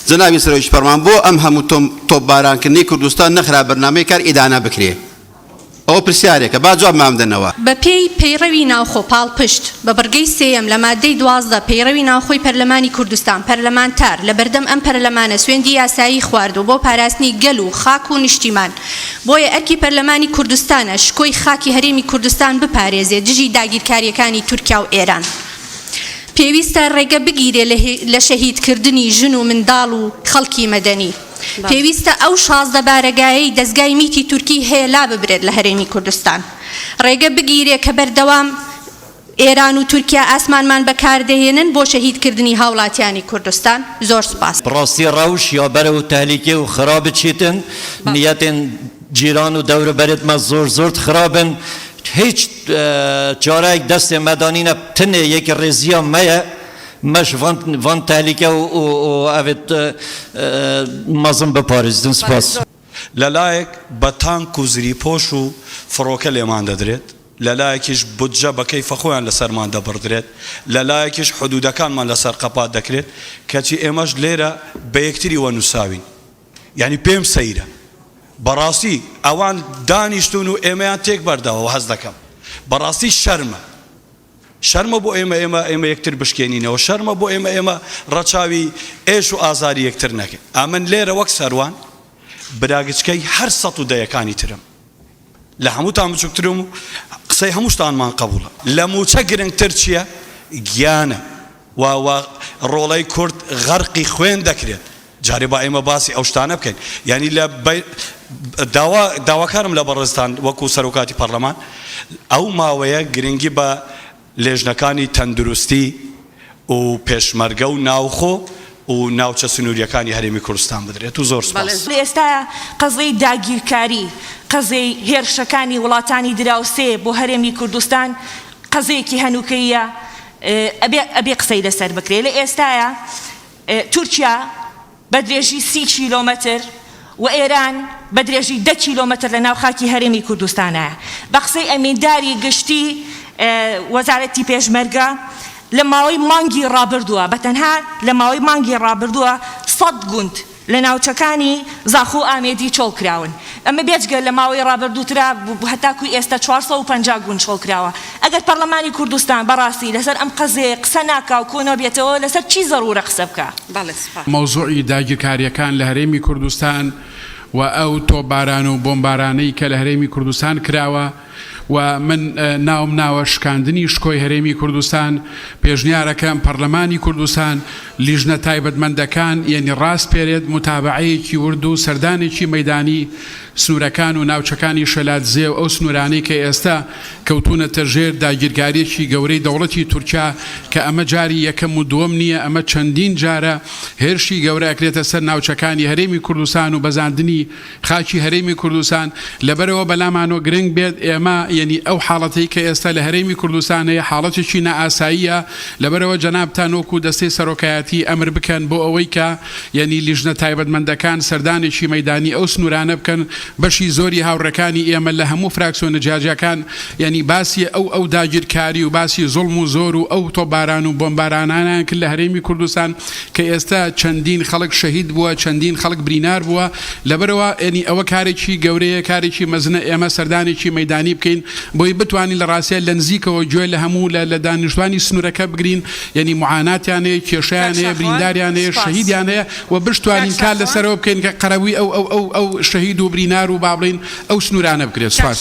جنابی سەرۆکی پەرلەمان بۆ ئەم هەموو تۆپبارانکردنی کوردستان نەخرا بەرنامەی کار ئیدانا بکرێ. ئەو پرسیارێکە با جواب مامدەنەوە. بە پێی پەیڕەوی ناوخۆ پاڵپشت بە بەرگەی سێیەم لە مادەی 12 پەیڕەوی ناوخۆی پەرلەمانی کوردستان پەرلەمانتار لە بەردەم ئەم پەرلەمانە سوێندی یاسایی خواردو بۆ پاراستنی گەل و خاک و نیشتیمان بۆیە ئەرکی پەرلەمانی کوردستانە شکۆی خاکی هەرێمی کوردستان بپارێزێت دژی داگیرکاریەکانی تورکیا و ئێران. پێویستە ڕێگە بگیرێ لە شەهیدکردنی ژن و منداڵ و خەڵکی مەدەنی. پێویستە ئەو 16 بارەگایەی دەستگای میتی تورکی هەیە لا ببرێت لە هەرێمی کوردستان. ڕێگە بگیرێ کە بەردەوام ئێران و تورکیا ئاسمانمان بەکاردەهێنن بۆ شەهیدکردنی هاوڵاتیانی کوردستان. زۆر سوپاس. بڕاستی ڕەوش یا بەرە و تالیکێ و خراپ بچیتن نیەتێن جیران و دەوروبەرتمە زۆر خراپن. هیچ جارێک دەستێ مەدانینە تنێ یەکی ڕێزیە مەیە مەش وان تالیکە و ئەوێت مەزم بپارێزدن. سپاس. لەلایەک بە تانک و زریپۆش و فڕۆکە لێمان دەدرێت، لەلایەکیش بودجە بە کەیفە خۆیان لەسەرمان دەبڕدرێت، لەلایەکیش حدودەکانمان لەسەر قەپات دەکرێت، کەچی ئێمەش لێرە بە یەکتری وەنووساوین. یعنی پێم سەیرە بەڕاستی ئەوان دانیشتون و ئێمەیان تێک بەردەوە و هەز دەکەم. بەڕاستی شەرمە بۆ ئێمە یەکتر بشکێنینەوە، شەرمە بۆ ئێمە ڕەچاوی ئێش و ئازاری یەکتر نەکەین. ئەمن لێرە وەک سەروان براگچکەی هەر 110ەکانی ترم لە هەمووتان بچووکترم و قسەی هەمووشتانمان قبوڵە. لە موچە گرنگتر چییە؟ گیانە و ڕۆڵەی کورد غەرقی خوێن دەکرێت. جارێ با ئێمە باسی ئەو شتانە بکەین. یعنی لە داواکارم لە بەڕێزتان وەکو سەرۆکاتی پەرلەمان ئەو ماوەیە گرنگی بە لێژنەکانی تەندروستی و پێشمەرگە و ناوخۆ و ناوچە سنووریەکانی هەرێمی کوردستان بدرێت و زۆر سپاس. ئێستا قەزەی داگیرکاری قەزەی هێرشەکانی وڵاتانی دراوسێ بۆ هەرێمی کوردستان قەزەیەکی هەنووکەیە ئەبێ قسەی لەسەر بکرێت. لە ئێستاە تورکیا بە درێژی 30 کیلۆمەتر و ئێران بە درێژی 10 کیلۆمەتر لە ناو خاکی هەرێمی کوردستانە. بە قسەی ئەمێنداری گشتی وەزارەتی پێشمەرگە لە ماوەی مانگی ڕابردووە بەتەنها لە ماوەی مانگی ڕابردووە 100 گوند لە ناوچەکانی زاخۆ ئامێدی چۆڵ کراون. ئەمە بێجگە لە ماوەی ڕابردووترا هەتاکوی ئێستا 450 گوند چۆڵ کراوە. ئەگەر پەرلەمانی کوردستان بەڕاستی لەسەر ئەم قەزێ قسە ناکا و کۆنە بێتەوە لەسەر چی زەڕورە قسە بکە؟ مەوزوعی داگیرکاریەکان لە هەرێمی کوردستان و ئەو تۆپباران و بۆمبارانەی کە لە هەرێمی کوردستان کراوە و من ناوم ناوە شکاندنی شکۆی هەرێمی کوردستان پێشنیارەکەم پەرلەمانی کوردستان لیژنە تایبەتمەندەکان یعنی ڕاست پێرێت متابعەیەکی ورد و سەردانێکی مەیدانی سنوورەکان و ناوچەکانی شەلاتزێ و ئەو سنوورانەی کە ئێستا کەوتونەتە ژێر داگیرکاریەکی گەورەی دەوڵەتی تورکیا کە ئەمە جاری یەکەم و دووەم نییە، ئەمە چەندین جارە هێرشی گەورە ئەکرێتە سەر ناوچەکانی هەرێمی کوردستان و بەزاندنی خاکی هەرێمی کوردستان. لەبەرەوە بەلامانەوە گرنگ بێت ئێمە یعنی ئەو حاڵەتەی کە ئێستا لە هەرێمی کوردستان هەیە حاڵەتێکی نائاساییە. لەبەرەوە جەنابتان وەکو دەستەی سەرۆکایەتی ئەمر بکەن بۆ ئەوەی کە یعنی لیژنە تایبەتمەندەکان سەردانێکی مەیدانی ئەو سنوورانە بکەن. بەشی زۆری هاوڕەکانی ئێمە لە هەموو فراکسیۆنە جاجەکان یعنی باسی ئەو داگیرکاری و باسی زوڵم و زۆر و ئەو تۆپباران و بۆمبارانانیان کرد لە هەرێمی کوردستان کە ئێستا چەندین خەڵک شەهید بووە، چەندین خەڵک برینار بووە. لەبەرەوە یعنی ئەوە کارێکی گەورەیە، کارێکی مەزنە ئێمە سەردانێکی مەیدانی بکەین بۆی بتوانین لە ڕاستیە لە نزیکەوە گوێ لە هەموو لە دانیشتوانی سنوورەکە بگرین. یعنی معاناتیان هەیە، کێشەیان هەیە، برینداریان هەیە، شەهیدیان هەیە و بشتوانین کار لەسەرەوە بکەین کە قەرەوی ئەو شەهید و برینار و با بڵێن ئەو سنوورانە بکرێت. سپاس.